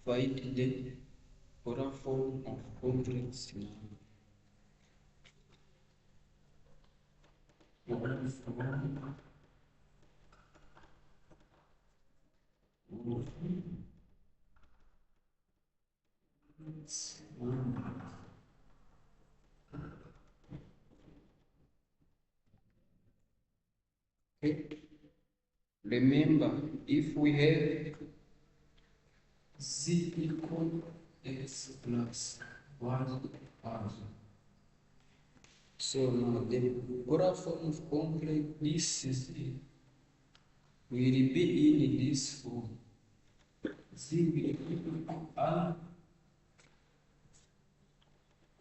find the polar form of complex number. Polar form of complex number. Okay. Remember, if we have z equal x plus 1 r. So now the polar form of complex, this is will be in this form. Z will be equal to r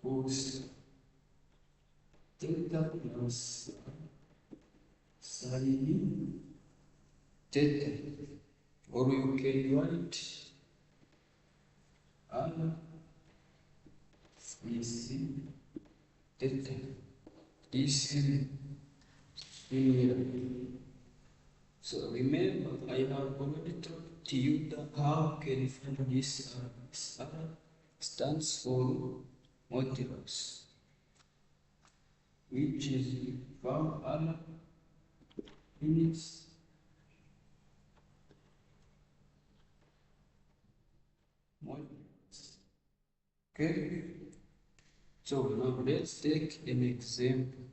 cos theta plus sin theta, or you can write r is theta. This is similar. So remember, I have already told you that how can you find this r. This r stands for modulus, which is from r units modulus. Okay? So now let's take an example.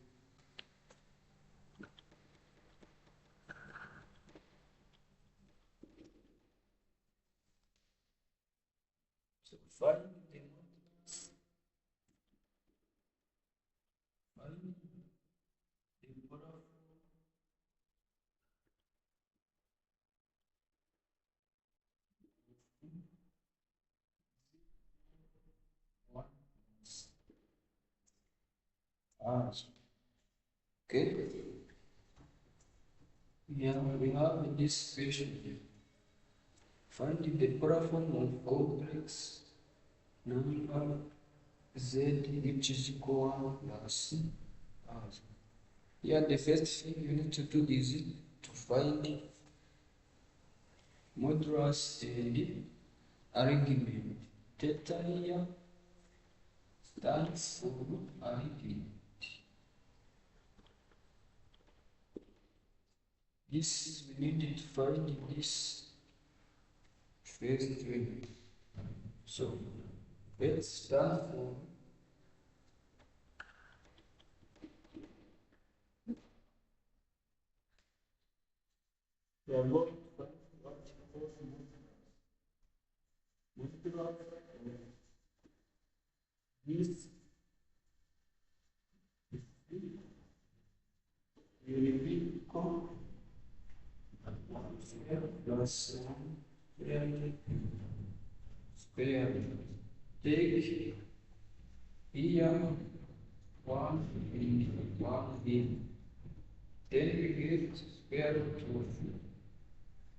So find the modulus, find the polar form of 1 plus r. Okay? Here we have this question here. Find the polar form of complex number z which is equal 1 plus r. Here the first thing you need to do is to find modulus and argument. Theta here stands for argument. This we need to find this first one. So let's start from we are going to find what modulus this will be equal to 1 square plus 1 square. Take here 1 and 1 in. Then we get square root of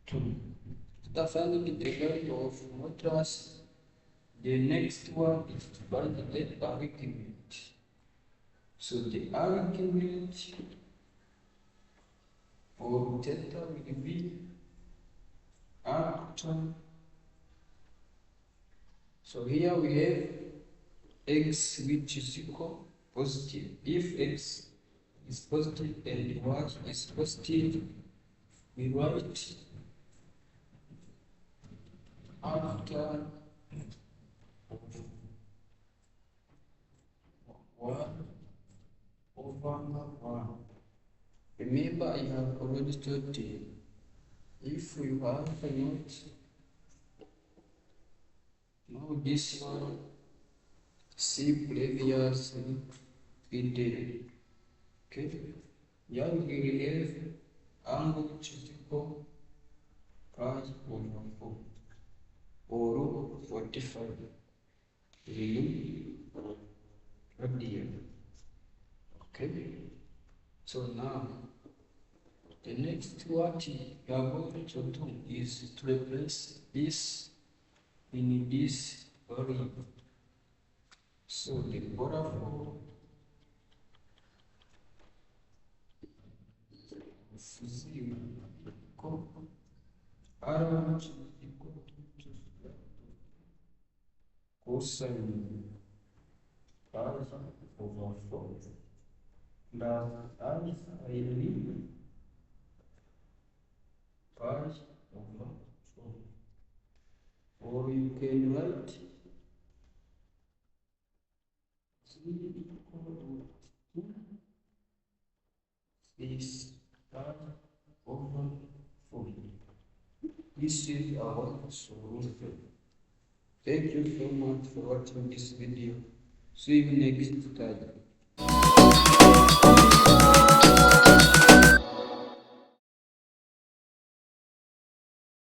2. After finding the value of modulus, the next one is to find the argument. So the argument for theta will be r2. So here we have x which is equal positive. If x is positive and y is positive, we write after 1 over 1. Remember, I have already told you, if we have a note, now this one, see previous video. Okay? Here we will have angle which is equal pi over 4 or 45 radian. Okay? So now, the next what we are going to do is to replace this in this variable. So the polar form of 0 equal r1 equal to cosine pi over 4 plus I sin pi over 4. Or you can write 3 equal to 6 pi over 4. This is our solution. Thank you so much for watching this video. See you next time.